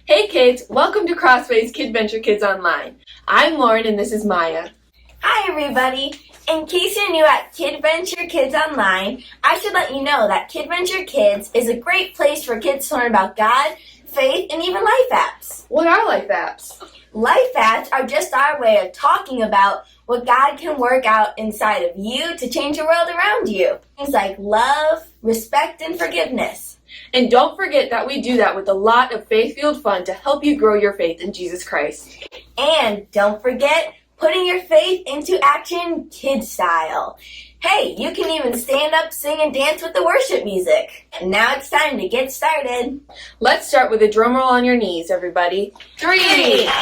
Hey kids, welcome to CrossWay's KidVenture Kids Online. I'm Lauren and this is Maya. Hi everybody! In case you're new at KidVenture Kids Online, I should let you know that KidVenture Kids is a great place for kids to learn about God, faith, and even life apps. What are life apps? Life apps are just our way of talking about what God can work out inside of you to change the world around you. Things like love, respect, and forgiveness. And don't forget that we do that with a lot of faith-fueled fun to help you grow your faith in Jesus Christ. And don't forget putting your faith into action KidStyle. Hey, you can even stand up, sing, and dance with the worship music. And now it's time to get started. Let's start with a drum roll on your knees, everybody. 3, 2.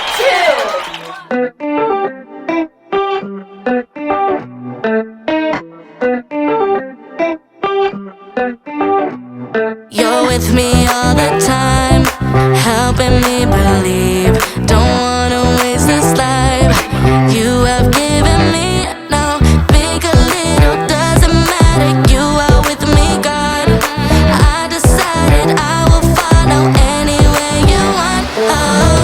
You're with me all the time, helping me believe. Don't wanna waste this life you have given me. No, big or little, doesn't matter. You are with me, God. I decided I will follow anywhere you want. Oh,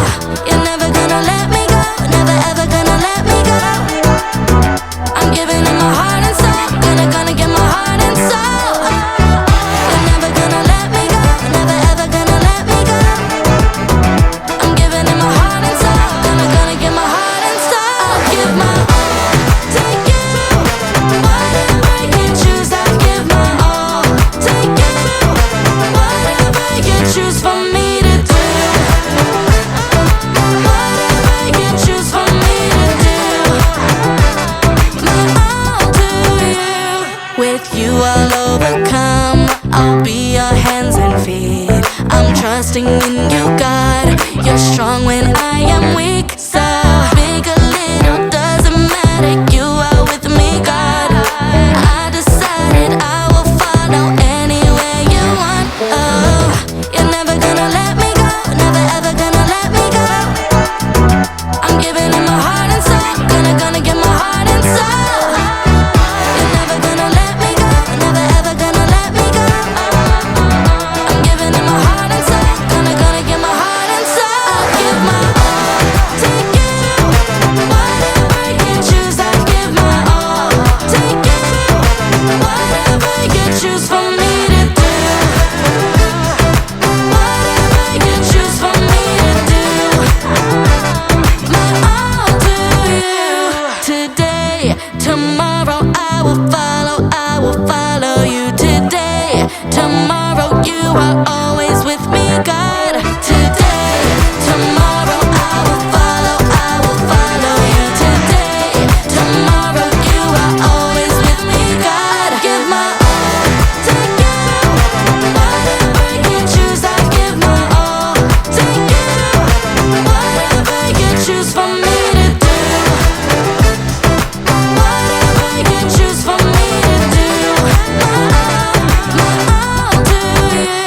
you're never gonna let me go, never ever gonna let me go. I'm giving it my heart and soul, gonna give my heart and soul. Trusting in you, God. You're strong when I am weak. So big or little, doesn't matter. You are with me, God. I decided I will follow anywhere you want. Oh, you're never gonna let me go, never ever gonna let me go. I'm giving it my heart and soul, gonna give my heart and soul. You're never gonna let me go, never ever gonna let me go. I'm giving it my heart and soul. Gonna give my heart and soul. I'll give my all to you. Whatever you choose, I'll give my all to you. Whatever you choose for me to do. Whatever you choose for me to do. My all to you. Today, tomorrow, I will follow you. Today, tomorrow, you are always with me, God. Today, tomorrow, I will follow you. Today, tomorrow, you are always with me, God. Give my all to you. Whatever you choose, I give my all to you. Whatever you choose for me to do. Whatever you choose for me to do. My all to you.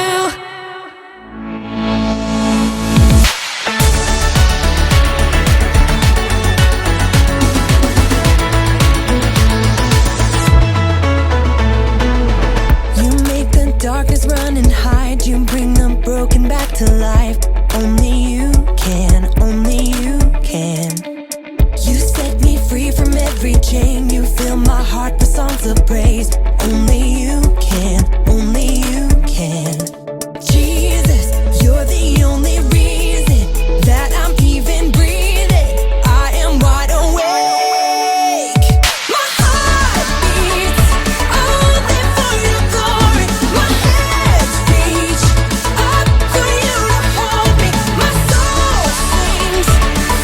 You make the darkness run and hide. You bring the broken back to life. Only you can, only you can. You set me free from every chain. You fill my heart with songs of praise. Only you can, only you can. Jesus, you're the only reason that I'm even breathing. I am wide awake. My heart beats only for your glory. My hands reach up for you to hold me. My soul sings,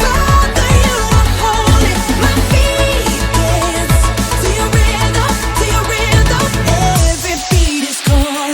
Father, you are holy. My feet dance to your rhythm, to your rhythm. Every beat is calling.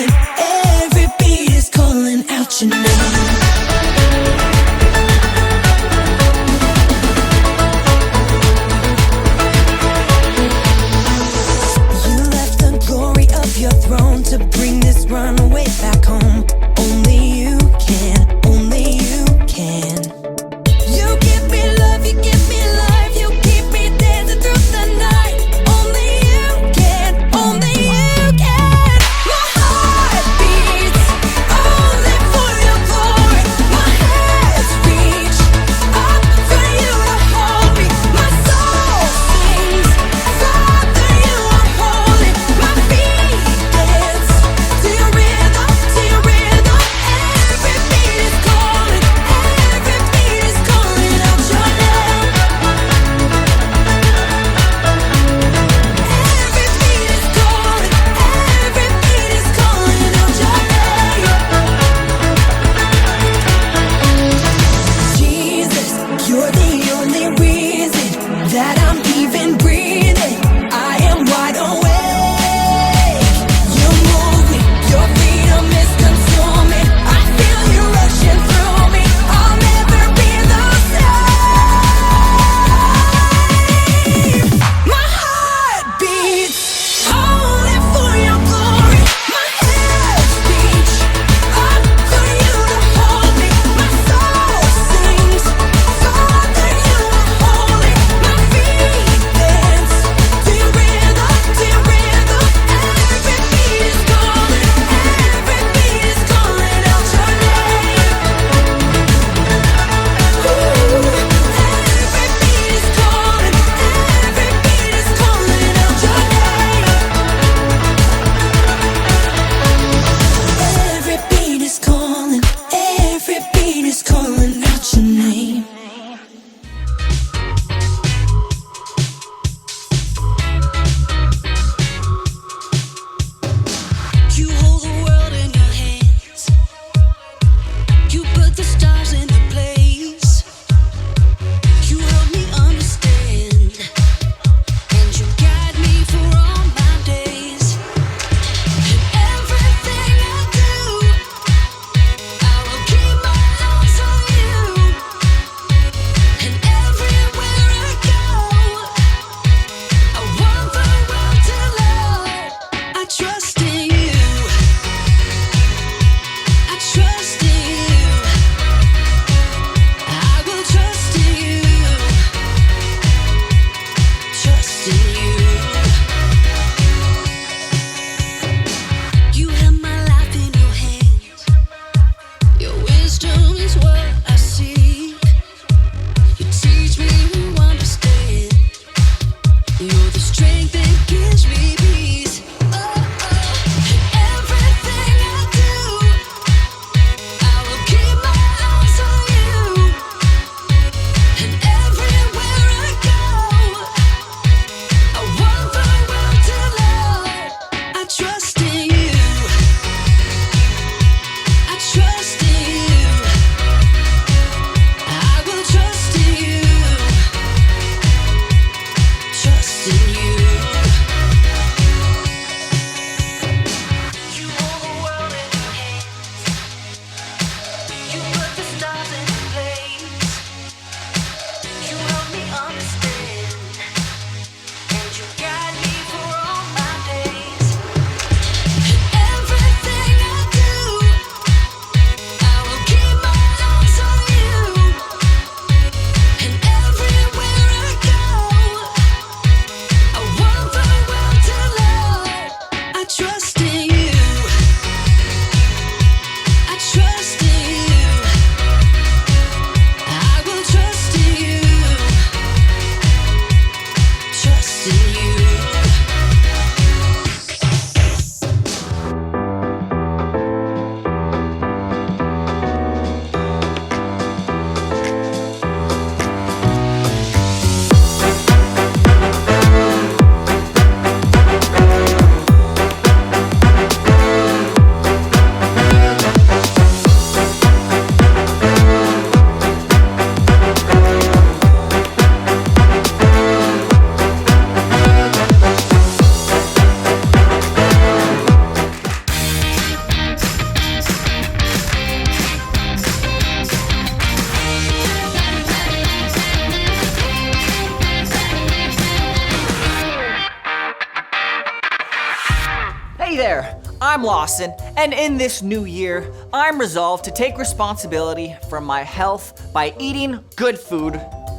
there, I'm Lawson, and in this new year, I'm resolved to take responsibility for my health by eating good food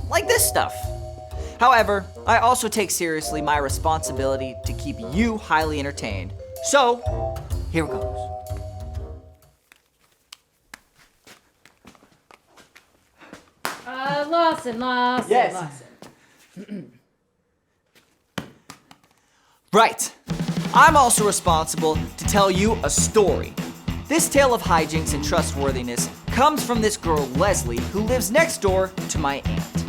like this stuff. However, I also take seriously my responsibility to keep you highly entertained. So, here it goes. Lawson. Yes. Lawson. Right. I'm also responsible to tell you a story. This tale of hijinks and trustworthiness comes from this girl, Leslie, who lives next door to my aunt.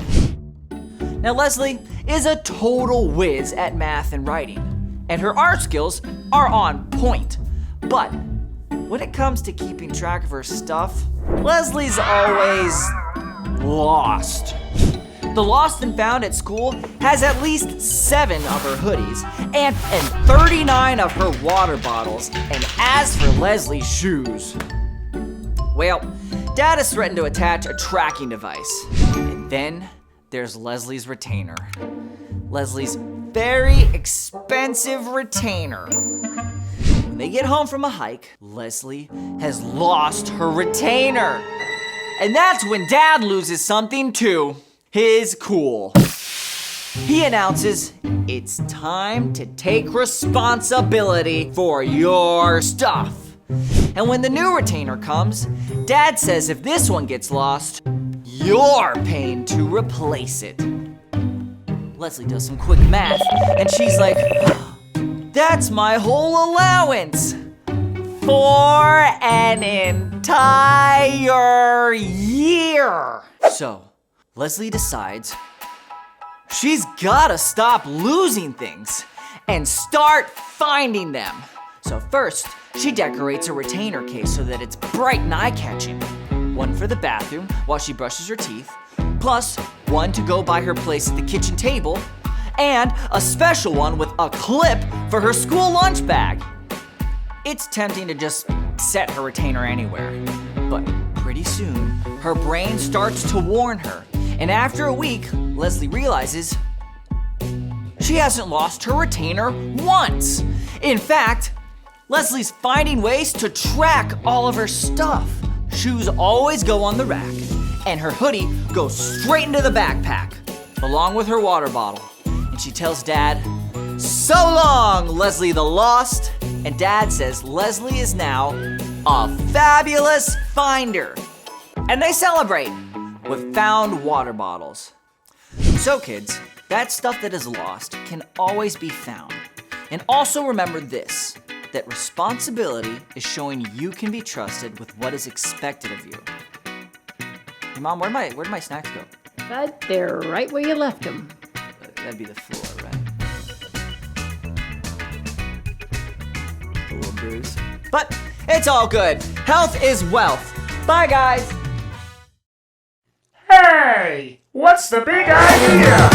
Now, Leslie is a total whiz at math and writing, and her art skills are on point. But when it comes to keeping track of her stuff, Leslie's always lost. The Lost and Found at school has at least 7 of her hoodies and 39 of her water bottles. And as for Leslie's shoes, well, Dad has threatened to attach a tracking device. And then there's Leslie's retainer. Leslie's very expensive retainer. When they get home from a hike, Leslie has lost her retainer. And that's when Dad loses something too. His cool. He announces it's time to take responsibility for your stuff. And when the new retainer comes, Dad says if this one gets lost, you're paying to replace it. Leslie does some quick math, and she's like, that's my whole allowance for an entire year. So, Leslie decides she's gotta stop losing things and start finding them. So first, she decorates a retainer case so that it's bright and eye-catching. One for the bathroom while she brushes her teeth, plus one to go by her place at the kitchen table, and a special one with a clip for her school lunch bag. It's tempting to just set her retainer anywhere, but pretty soon, her brain starts to warn her. And after a week, Leslie realizes she hasn't lost her retainer once. In fact, Leslie's finding ways to track all of her stuff. Shoes always go on the rack, and her hoodie goes straight into the backpack, along with her water bottle. And she tells Dad, "So long, Leslie the Lost." And Dad says Leslie is now a fabulous finder. And they celebrate with found water bottles. So kids, that stuff that is lost can always be found. And also remember this, that responsibility is showing you can be trusted with what is expected of you. Hey Mom, where'd my snacks go? But they're right where you left them. That'd be the floor, right? A little bruise. But it's all good. Health is wealth. Bye guys. Hey! What's the big idea?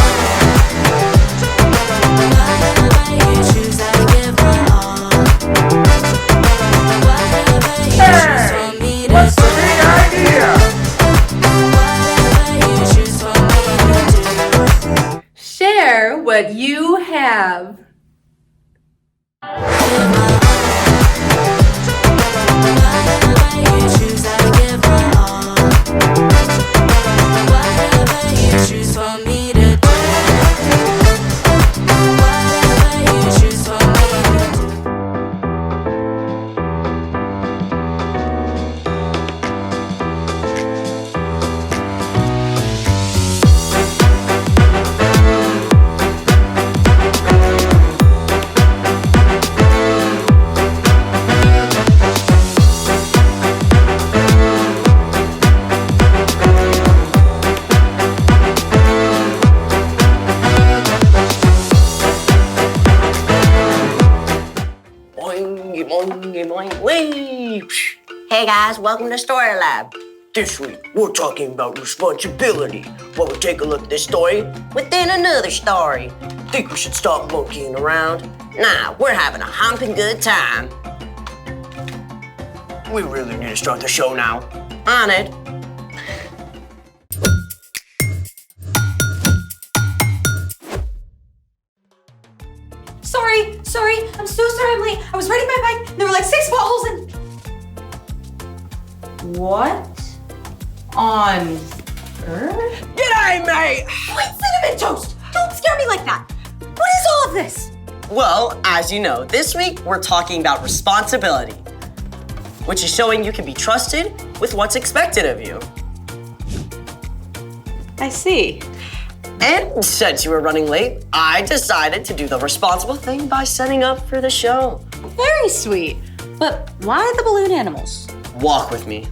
Hey! What's the big idea? Share what you have. Hey guys, welcome to Story Lab. This week, we're talking about responsibility while we take a look at this story within another story. Think we should stop monkeying around? Nah, we're having a humping good time. We really need to start the show now. On it. Sorry. I'm so sorry I'm late. I was riding my bike and there were like 6 potholes and... What on earth? G'day, mate! Wait, Cinnamon Toast! Don't scare me like that. What is all of this? Well, as you know, this week we're talking about responsibility, which is showing you can be trusted with what's expected of you. I see. And since you were running late, I decided to do the responsible thing by setting up for the show. Very sweet. But why the balloon animals? Walk with me.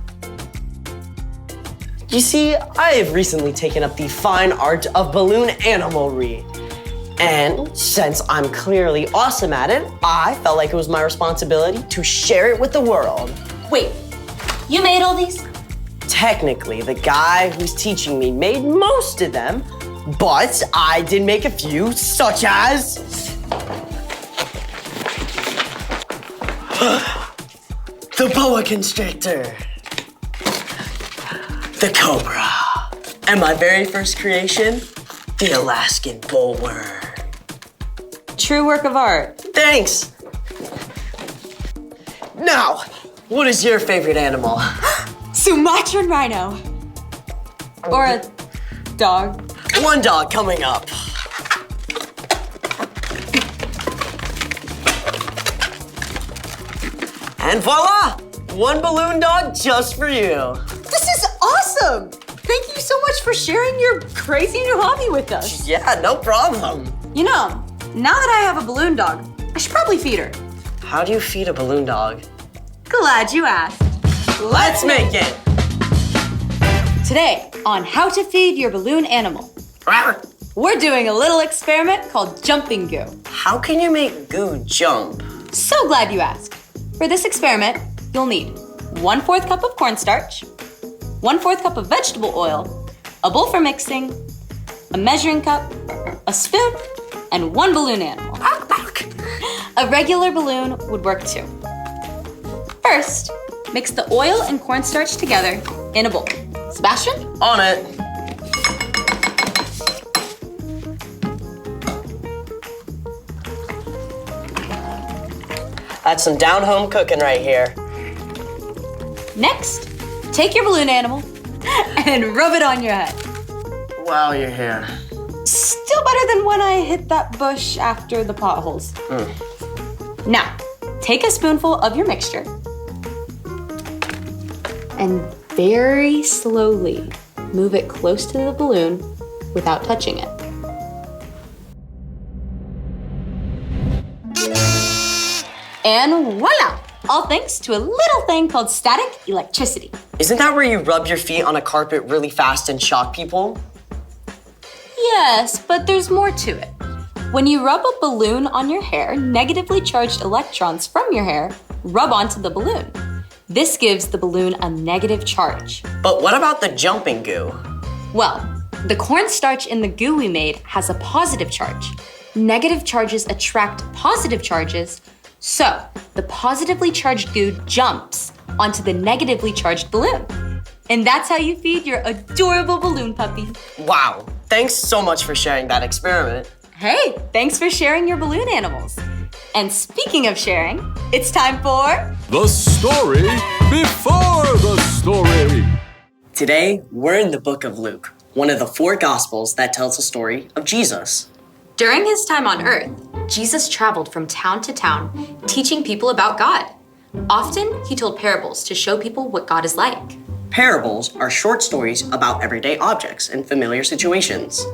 You see, I have recently taken up the fine art of balloon animalry. And since I'm clearly awesome at it, I felt like it was my responsibility to share it with the world. Wait, you made all these? Technically, the guy who's teaching me made most of them, but I did make a few, such as... the boa constrictor, the cobra, and my very first creation, the Alaskan bullworm. True work of art. Thanks. Now, what is your favorite animal? Sumatran rhino. Or a dog. One dog coming up. And voila! One balloon dog just for you. This is awesome! Thank you so much for sharing your crazy new hobby with us. Yeah, no problem. You know, now that I have a balloon dog, I should probably feed her. How do you feed a balloon dog? Glad you asked. Let's make it. Today, on how to feed your balloon animal, we're doing a little experiment called jumping goo. How can you make goo jump? So glad you asked. For this experiment, you'll need 1/4 cup of cornstarch, 1/4 cup of vegetable oil, a bowl for mixing, a measuring cup, a spoon, and 1 balloon animal. A regular balloon would work too. First, mix the oil and cornstarch together in a bowl. Sebastian? On it. That's some down-home cooking right here. Next, take your balloon animal and rub it on your head. Wow, your hair. Still better than when I hit that bush after the potholes. Now, take a spoonful of your mixture and very slowly move it close to the balloon without touching it. And voila! All thanks to a little thing called static electricity. Isn't that where you rub your feet on a carpet really fast and shock people? Yes, but there's more to it. When you rub a balloon on your hair, negatively charged electrons from your hair rub onto the balloon. This gives the balloon a negative charge. But what about the jumping goo? Well, the cornstarch in the goo we made has a positive charge. Negative charges attract positive charges, so the positively charged goo jumps onto the negatively charged balloon. And that's how you feed your adorable balloon puppy. Wow, thanks so much for sharing that experiment. Hey, thanks for sharing your balloon animals. And speaking of sharing, it's time for... The story before the story. Today, we're in the book of Luke, one of the 4 Gospels that tells the story of Jesus. During his time on earth, Jesus traveled from town to town, teaching people about God. Often, he told parables to show people what God is like. Parables are short stories about everyday objects and familiar situations,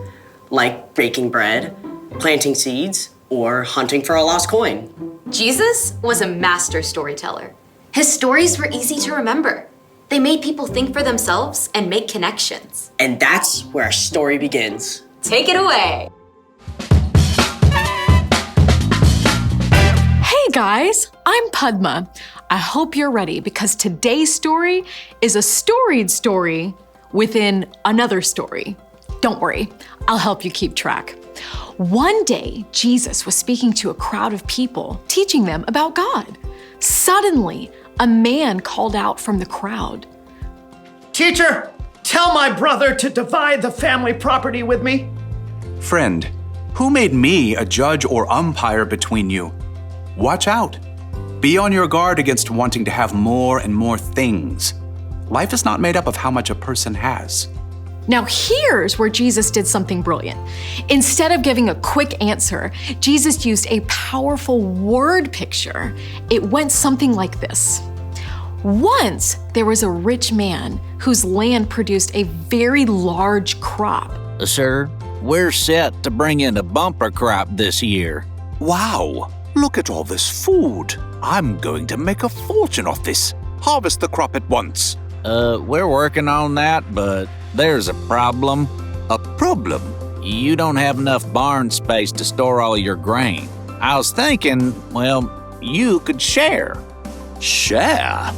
like breaking bread, planting seeds, or hunting for a lost coin. Jesus was a master storyteller. His stories were easy to remember. They made people think for themselves and make connections. And that's where our story begins. Take it away. Hey guys, I'm Padma. I hope you're ready because today's story is a storied story within another story. Don't worry, I'll help you keep track. One day, Jesus was speaking to a crowd of people, teaching them about God. Suddenly, a man called out from the crowd. Teacher, tell my brother to divide the family property with me. Friend, Who made me a judge or umpire between you? Watch out. Be on your guard against wanting to have more and more things. Life is not made up of how much a person has. Now, here's where Jesus did something brilliant. Instead of giving a quick answer, Jesus used a powerful word picture. It went something like this. Once there was a rich man whose land produced a very large crop. Sir, we're set to bring in a bumper crop this year. Wow, look at all this food. I'm going to make a fortune off this. Harvest the crop at once. We're working on that, but there's a problem. A problem? You don't have enough barn space to store all your grain. I was thinking, well, you could share. Share?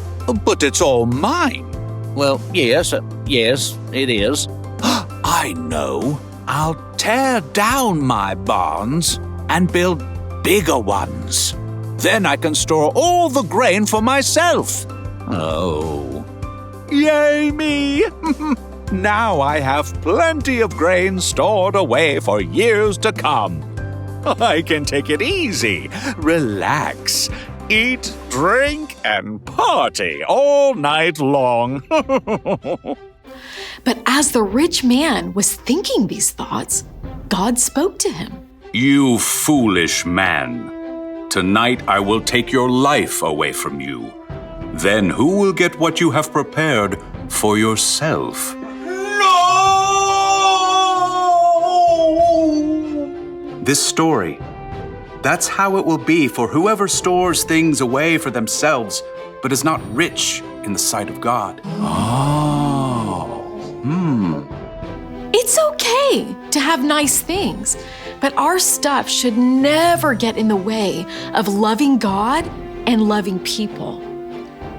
But it's all mine. Well, yes, it is. I know. I'll tear down my barns and build bigger ones. Then I can store all the grain for myself. Oh. Yay me! Now I have plenty of grain stored away for years to come. I can take it easy, relax, eat, drink, and party all night long. But as the rich man was thinking these thoughts, God spoke to him. You foolish man. Tonight I will take your life away from you. Then who will get what you have prepared for yourself? No! This story, that's how it will be for whoever stores things away for themselves, but is not rich in the sight of God. It's okay to have nice things, but our stuff should never get in the way of loving God and loving people.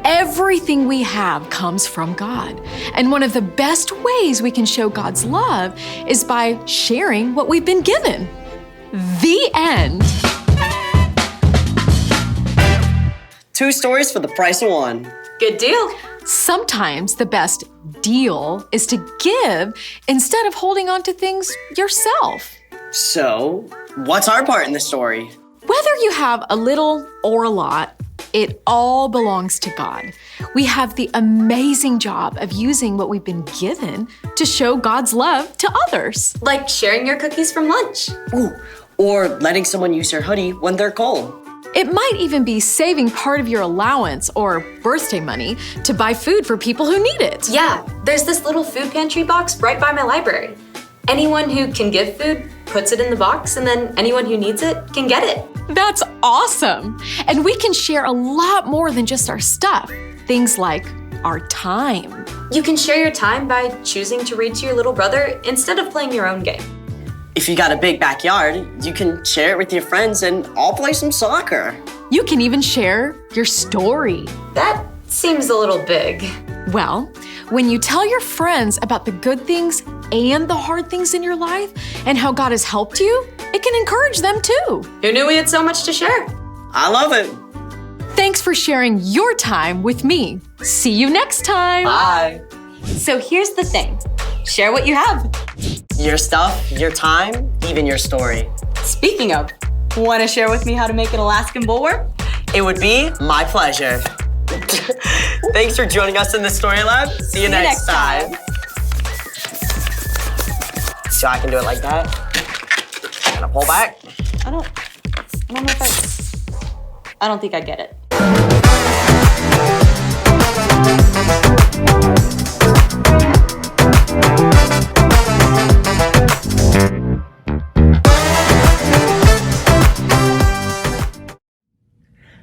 Everything we have comes from God. And one of the best ways we can show God's love is by sharing what we've been given. The end. 2 stories for the price of 1. Good deal. Sometimes the best deal is to give instead of holding on to things yourself. So, what's our part in the story? Whether you have a little or a lot, it all belongs to God. We have the amazing job of using what we've been given to show God's love to others. Like sharing your cookies from lunch. Ooh, or letting someone use your hoodie when they're cold. It might even be saving part of your allowance or birthday money to buy food for people who need it. Yeah, there's this little food pantry box right by my library. Anyone who can give food puts it in the box, and then anyone who needs it can get it. That's awesome! And we can share a lot more than just our stuff. Things like our time. You can share your time by choosing to read to your little brother instead of playing your own game. If you got a big backyard, you can share it with your friends and all play some soccer. You can even share your story. That seems a little big. Well, when you tell your friends about the good things and the hard things in your life and how God has helped you, it can encourage them too. Who knew we had so much to share? I love it. Thanks for sharing your time with me. See you next time. Bye. So here's the thing. Share what you have. Your stuff, your time, even your story. Speaking of, want to share with me how to make an Alaskan bulwark? It would be my pleasure. Thanks for joining us in the Story Lab. See you next time. So I can do it like that. Gonna pull back. I don't think I get it.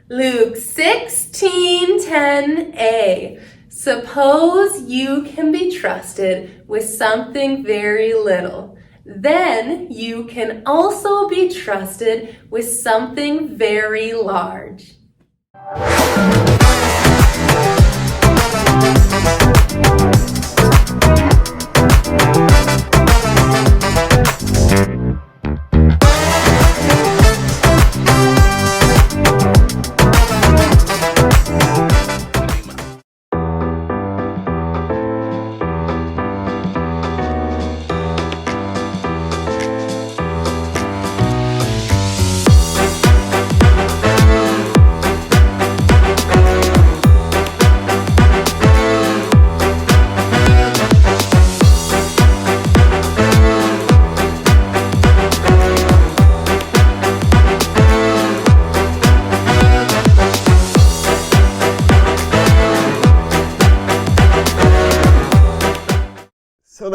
Luke 16:10a. Suppose you can be trusted with something very little. Then you can also be trusted with something very large.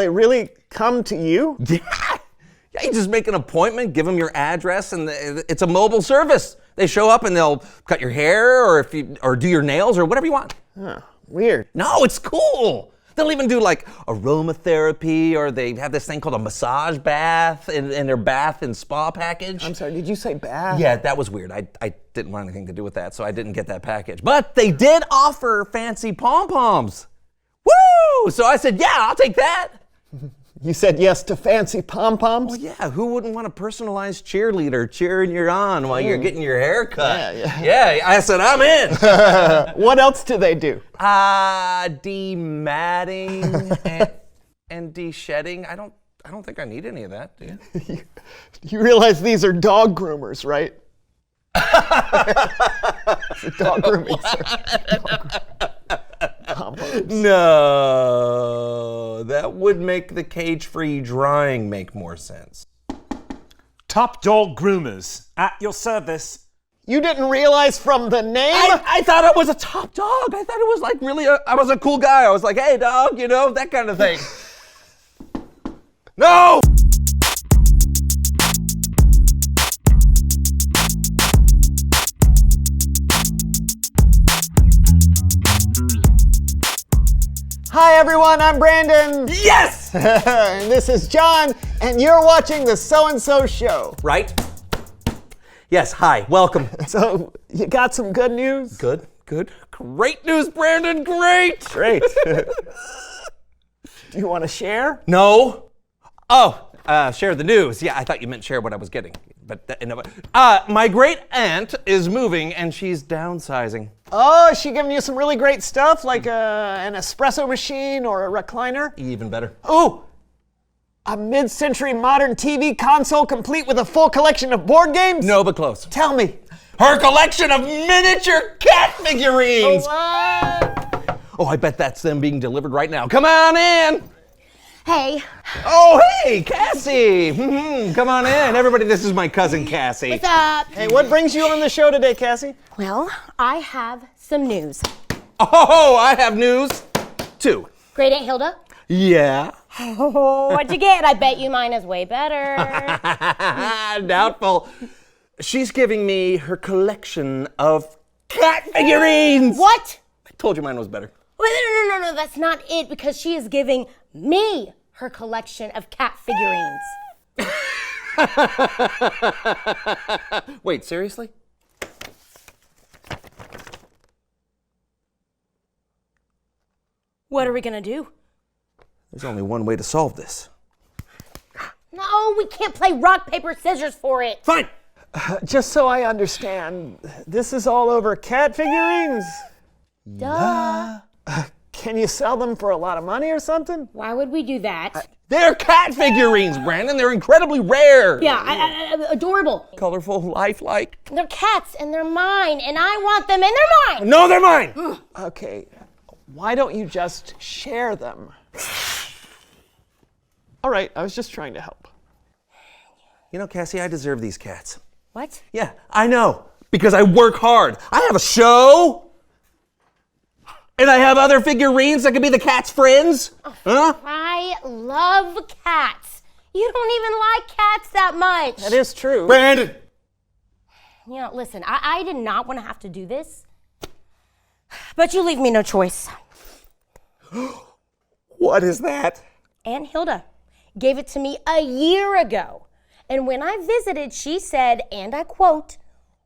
they really come to you? Yeah. Yeah, you just make an appointment, give them your address, and it's a mobile service. They show up and they'll cut your hair or do your nails or whatever you want. Huh, weird. No, it's cool. They'll even do like aromatherapy, or they have this thing called a massage bath in their bath and spa package. I'm sorry, did you say bath? Yeah, that was weird. I didn't want anything to do with that, so I didn't get that package. But they did offer fancy pom-poms. Woo! So I said, yeah, I'll take that. You said yes to fancy pom-poms? Well, yeah, who wouldn't want a personalized cheerleader cheering you on while you're getting your hair cut? Yeah, I said, I'm in. What else do they do? Dematting and de-shedding. I don't think I need any of that, do you? You realize these are dog groomers, right? It's a dog grooming service. No, that would make the cage-free drying make more sense. Top Dog Groomers, at your service. You didn't realize from the name? I thought I was a top dog. I thought it was like really, I was a cool guy. I was like, hey, dog, you know, that kind of thing. No! Hi everyone, I'm Brandon. Yes! And this is John, and you're watching the So-and-So Show. Right? Yes, hi, welcome. So, you got some good news? Good. Great news, Brandon, great! Great. Do you want to share? No. Oh, share the news. Yeah, I thought you meant share what I was getting. But my great aunt is moving and she's downsizing. Oh, is she giving you some really great stuff, like an espresso machine or a recliner? Even better. Oh, a mid-century modern TV console complete with a full collection of board games? No, but close. Tell me. Her collection of miniature cat figurines! What? Oh, I bet that's them being delivered right now. Come on in! Hey. Oh, hey, Cassie! Come on in. Everybody, this is my cousin Cassie. What's up? Hey, what brings you on the show today, Cassie? Well, I have some news. Oh, I have news, too. Great Aunt Hilda? Yeah. Oh, what'd you get? I bet you mine is way better. Doubtful. She's giving me her collection of cat figurines. What? I told you mine was better. Wait, no, that's not it, because she is giving me her collection of cat figurines. Wait, seriously? What are we gonna do? There's only one way to solve this. No, we can't play rock, paper, scissors for it. Fine. Just so I understand, this is all over cat figurines? Duh. Can you sell them for a lot of money or something? Why would we do that? They're cat figurines, Brandon. They're incredibly rare. Yeah, adorable. Colorful, lifelike. They're cats and they're mine, and I want them and they're mine. No, they're mine. Okay, why don't you just share them? All right, I was just trying to help. You know, Cassie, I deserve these cats. What? Yeah, I know. Because I work hard. I have a show. And I have other figurines that could be the cat's friends. Huh? I love cats. You don't even like cats that much. That is true. Brandon! You know, listen, I did not want to have to do this. But you leave me no choice. What is that? Aunt Hilda gave it to me a year ago. And when I visited, she said, and I quote,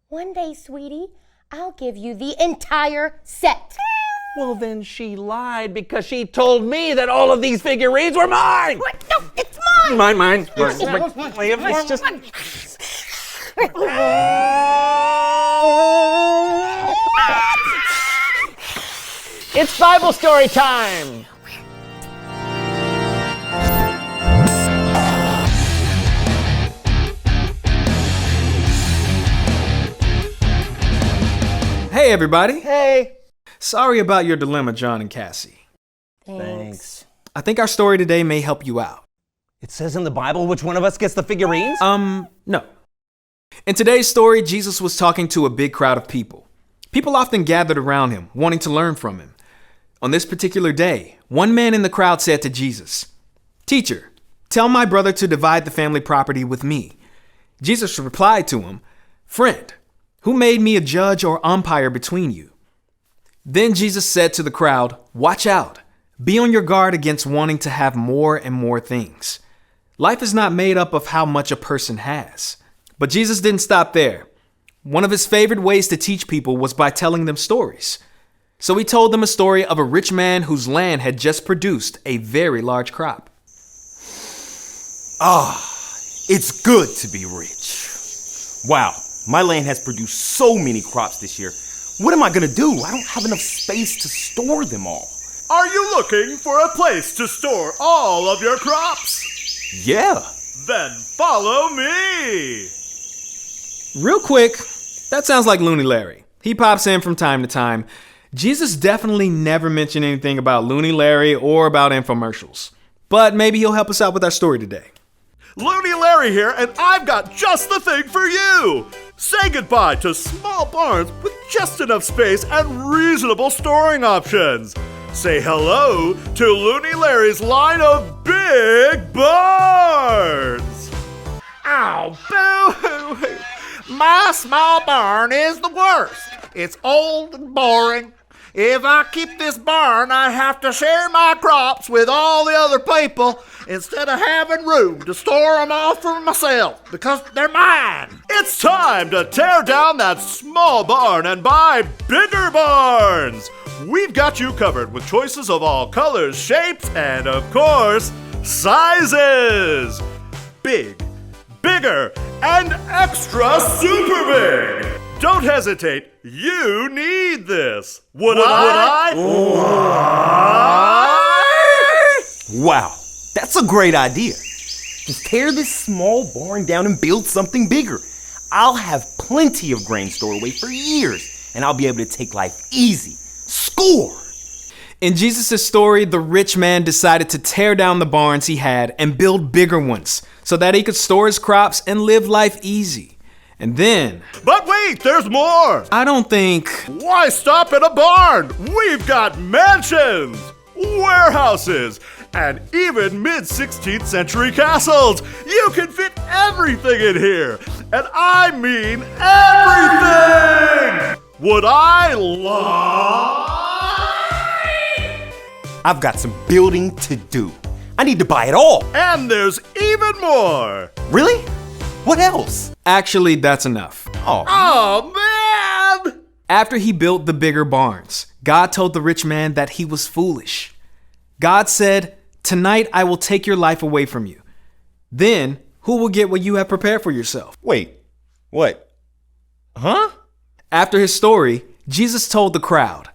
"One day, sweetie, I'll give you the entire set." Well, then she lied because she told me that all of these figurines were mine. What? No, it's mine. Mine. It's just... It's Bible story time. Hey, everybody. Hey. Sorry about your dilemma, John and Cassie. Thanks. I think our story today may help you out. It says in the Bible which one of us gets the figurines? No. In today's story, Jesus was talking to a big crowd of people. People often gathered around him, wanting to learn from him. On this particular day, one man in the crowd said to Jesus, "Teacher, tell my brother to divide the family property with me." Jesus replied to him, "Friend, who made me a judge or umpire between you?" Then Jesus said to the crowd, "Watch out. Be on your guard against wanting to have more and more things. Life is not made up of how much a person has." But Jesus didn't stop there. One of his favorite ways to teach people was by telling them stories. So he told them a story of a rich man whose land had just produced a very large crop. It's good to be rich. Wow, my land has produced so many crops this year. What am I gonna do? I don't have enough space to store them all. Are you looking for a place to store all of your crops? Yeah. Then follow me. Real quick, that sounds like Looney Larry. He pops in from time to time. Jesus definitely never mentioned anything about Looney Larry or about infomercials. But maybe he'll help us out with our story today. Looney Larry here, and I've got just the thing for you. Say goodbye to small barns with just enough space and reasonable storing options. Say hello to Looney Larry's line of big barns. Oh, boo-hoo-hoo. My small barn is the worst. It's old and boring. If I keep this barn, I have to share my crops with all the other people instead of having room to store them all for myself because they're mine. It's time to tear down that small barn and buy bigger barns. We've got you covered with choices of all colors, shapes, and of course, sizes. Big, bigger, and extra super big. Don't hesitate. You need this. Would I? Wow, that's a great idea. Just tear this small barn down and build something bigger. I'll have plenty of grain stored away for years, and I'll be able to take life easy. Score! In Jesus' story, the rich man decided to tear down the barns he had and build bigger ones so that he could store his crops and live life easy. And then... But wait, there's more! I don't think... Why stop at a barn? We've got mansions, warehouses, and even mid-16th century castles. You can fit everything in here. And I mean everything! Would I lie? I've got some building to do. I need to buy it all. And there's even more. Really? What else? Actually, that's enough. Oh, man! After he built the bigger barns, God told the rich man that he was foolish. God said, "Tonight I will take your life away from you. Then who will get what you have prepared for yourself?" Wait, what? Huh? After his story, Jesus told the crowd,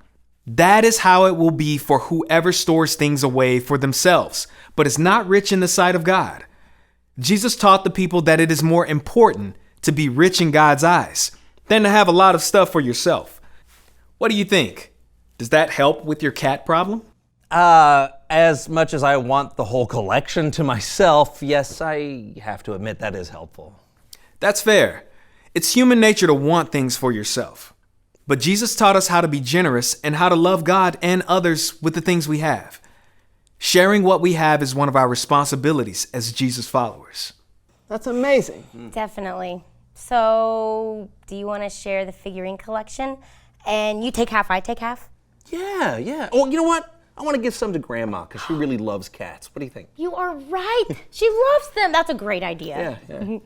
"That is how it will be for whoever stores things away for themselves, but is not rich in the sight of God." Jesus taught the people that it is more important to be rich in God's eyes than to have a lot of stuff for yourself. What do you think? Does that help with your cat problem? As much as I want the whole collection to myself, yes, I have to admit that is helpful. That's fair. It's human nature to want things for yourself. But Jesus taught us how to be generous and how to love God and others with the things we have. Sharing what we have is one of our responsibilities as Jesus followers. That's amazing. Definitely. So, do you want to share the figurine collection? And you take half, I take half? Yeah. Oh, you know what? I want to give some to Grandma because she really loves cats. What do you think? You are right. She loves them. That's a great idea. Yeah.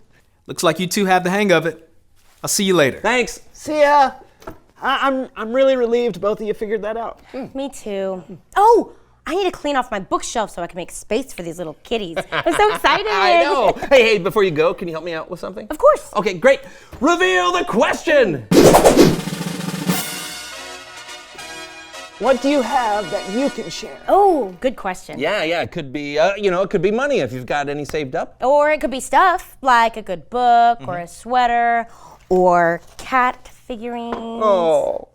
Looks like you two have the hang of it. I'll see you later. Thanks. See ya. I'm really relieved both of you figured that out. Me too. Oh, I need to clean off my bookshelf so I can make space for these little kitties. I'm so excited. I know. Hey, before you go, can you help me out with something? Of course. Okay, great. Reveal the question. What do you have that you can share? Oh, good question. Yeah. It could be, it could be money if you've got any saved up. Or it could be stuff like a good book or a sweater or cat figurines. Oh.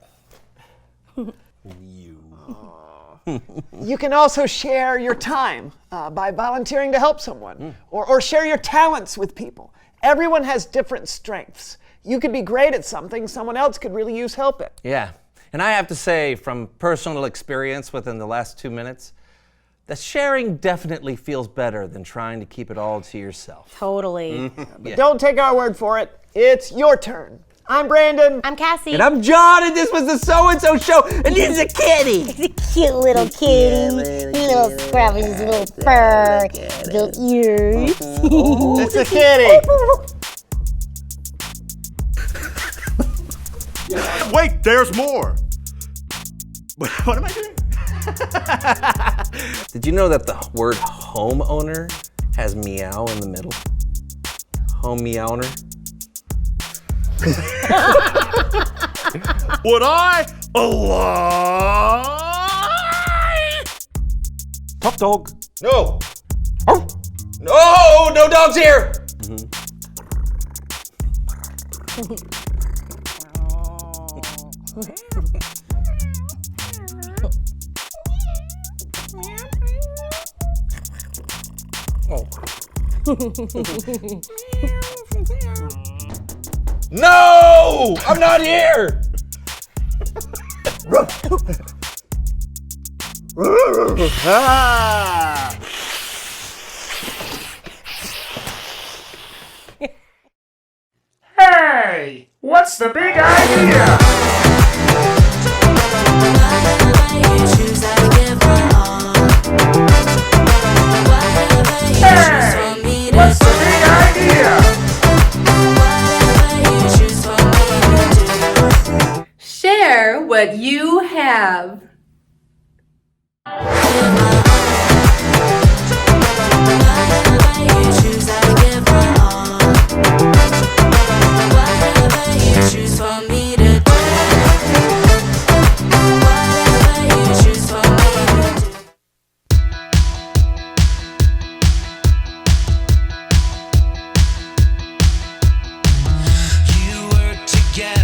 You can also share your time by volunteering to help someone or share your talents with people. Everyone has different strengths. You could be great at something someone else could really use help at. Yeah. And I have to say, from personal experience within the last 2 minutes, The sharing definitely feels better than trying to keep it all to yourself. Totally. But don't take our word for it. It's your turn. I'm Brandon. I'm Cassie. And I'm John, and this was the So-and-So Show, and he's a kitty. He's a cute little kitty. Little scrub with his little fur, little ears. It's a kitty. Wait, there's more. What am I doing? Did you know that the word homeowner has meow in the middle? Home meowner? Would I lie? Top dog. No. No, no dogs here. No! I'm not here! Ah! Hey, what's the big idea? Hey, what's the big idea? Share what you have. You work together.